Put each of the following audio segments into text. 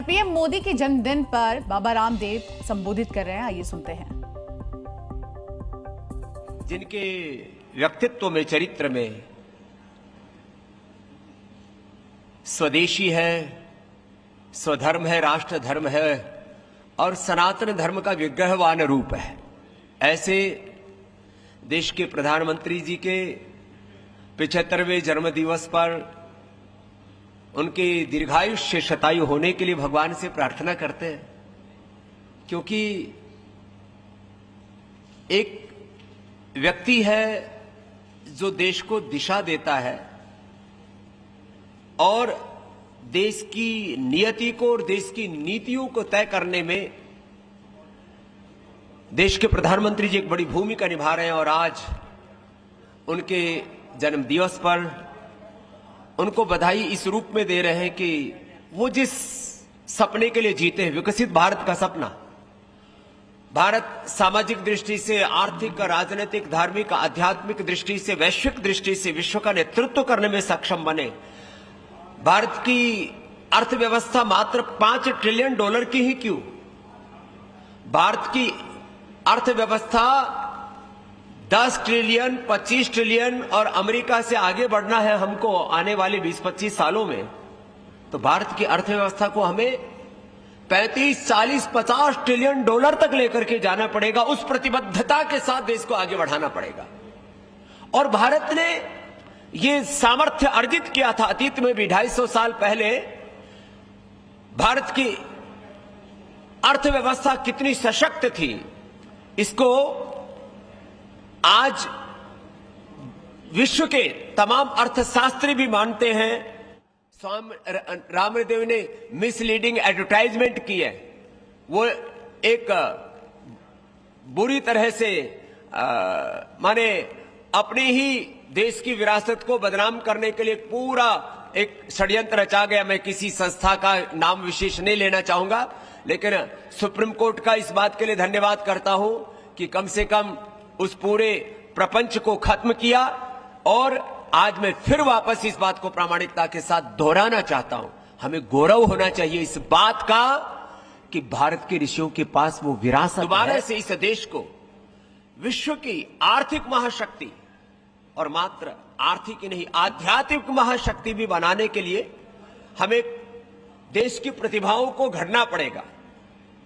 PM Modi के जन्मदिन पर बाबा रामदेव संबोधित कर रहे हैं, आइए सुनते हैं। जिनके व्यक्तित्व में, चरित्र में स्वदेशी है, स्वधर्म है, राष्ट्र धर्म है और सनातन धर्म का विग्रहवान रूप है, ऐसे देश के प्रधानमंत्री जी के 75वें जन्म दिवस पर उनके दीर्घायुष्य शतायु होने के लिए भगवान से प्रार्थना करते हैं। क्योंकि एक व्यक्ति है जो देश को दिशा देता है और देश की नियति को और देश की नीतियों को तय करने में देश के प्रधानमंत्री जी एक बड़ी भूमिका निभा रहे हैं। और आज उनके जन्म दिवस पर उनको बधाई इस रूप में दे रहे हैं कि वो जिस सपने के लिए जीते हैं, विकसित भारत का सपना, भारत सामाजिक दृष्टि से, आर्थिक, राजनीतिक, धार्मिक, आध्यात्मिक दृष्टि से, वैश्विक दृष्टि से विश्व का नेतृत्व करने में सक्षम बने। भारत की अर्थव्यवस्था मात्र $5 ट्रिलियन की ही क्यों, भारत की अर्थव्यवस्था 10 ट्रिलियन, 25 ट्रिलियन और अमेरिका से आगे बढ़ना है हमको आने वाले 20-25 सालों में, तो भारत की अर्थव्यवस्था को हमें 35, 40, 50 ट्रिलियन डॉलर तक लेकर के जाना पड़ेगा। उस प्रतिबद्धता के साथ देश को आगे बढ़ाना पड़ेगा। और भारत ने ये सामर्थ्य अर्जित किया था अतीत में भी। 250 साल पहले भारत की अर्थव्यवस्था कितनी सशक्त थी, इसको आज विश्व के तमाम अर्थशास्त्री भी मानते हैं। स्वामी रामदेव ने मिसलीडिंग एडवर्टाइजमेंट की है, वो एक बुरी तरह से माने अपनी ही देश की विरासत को बदनाम करने के लिए पूरा एक षड्यंत्र रचा गया। मैं किसी संस्था का नाम विशेष नहीं लेना चाहूंगा, लेकिन सुप्रीम कोर्ट का इस बात के लिए धन्यवाद करता हूं कि कम से कम उस पूरे प्रपंच को खत्म किया। और आज मैं फिर वापस इस बात को प्रामाणिकता के साथ दोहराना चाहता हूं, हमें गौरव होना चाहिए इस बात का कि भारत के ऋषियों के पास वो विरासत दोबारा से इस देश को विश्व की आर्थिक महाशक्ति और मात्र आर्थिक ही नहीं आध्यात्मिक महाशक्ति भी बनाने के लिए हमें देश की प्रतिभाओं को घड़ना पड़ेगा।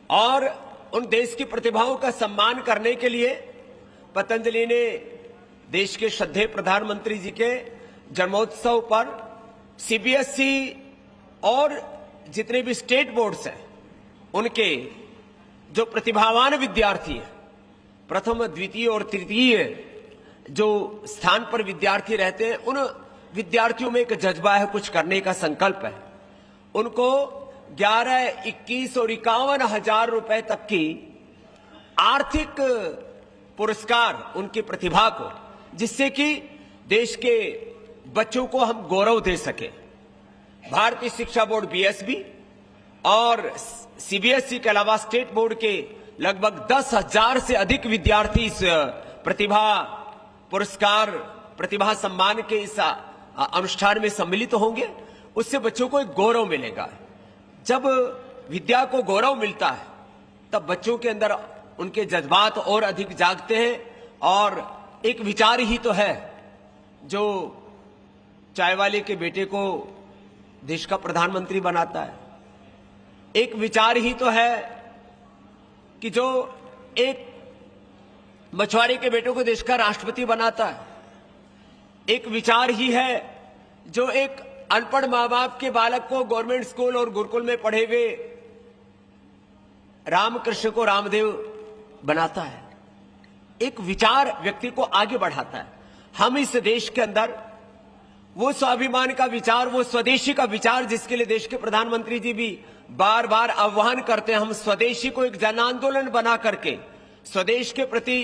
और उन देश की प्रतिभाओं का सम्मान करने के लिए पतंजलि ने देश के श्रद्धेय प्रधानमंत्री जी के जन्मोत्सव पर सीबीएसई और जितने भी स्टेट बोर्ड्स हैं उनके जो प्रतिभावान विद्यार्थी हैं, प्रथम, द्वितीय और तृतीय जो स्थान पर विद्यार्थी रहते हैं, उन विद्यार्थियों में एक जज्बा है, कुछ करने का संकल्प है। उनको 11, 21 और 51 हजार रुपए तक की आर्थिक पुरस्कार उनकी प्रतिभा को, जिससे कि देश के बच्चों को हम गौरव दे सके। भारतीय शिक्षा बोर्ड बीएसबी और सीबीएसई के अलावा स्टेट बोर्ड के लगभग 10,000 से अधिक विद्यार्थी इस प्रतिभा पुरस्कार, प्रतिभा सम्मान के इस अनुष्ठान में सम्मिलित होंगे। उससे बच्चों को एक गौरव मिलेगा। जब विद्या को गौरव मिलता है तब बच्चों के अंदर उनके जज्बात और अधिक जागते हैं। और एक विचार ही तो है जो चाय वाले के बेटे को देश का प्रधानमंत्री बनाता है। एक विचार ही तो है कि जो एक मछुआरे के बेटे को देश का राष्ट्रपति बनाता है। एक विचार ही है जो एक अनपढ़ मां बाप के बालक को गवर्नमेंट स्कूल और गुरुकुल में पढ़े हुए रामकृष्ण को रामदेव बनाता है। एक विचार व्यक्ति को आगे बढ़ाता है। हम इस देश के अंदर वो स्वाभिमान का विचार, वो स्वदेशी का विचार जिसके लिए देश के प्रधानमंत्री जी भी बार बार आह्वान करते हैं, हम स्वदेशी को एक जन आंदोलन बना करके स्वदेश के प्रति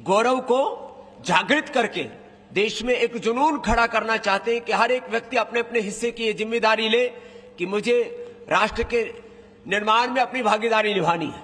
गौरव को जागृत करके देश में एक जुनून खड़ा करना चाहते हैं कि हर एक व्यक्ति अपने अपने हिस्से की ये जिम्मेदारी ले कि मुझे राष्ट्र के निर्माण में अपनी भागीदारी निभानी है।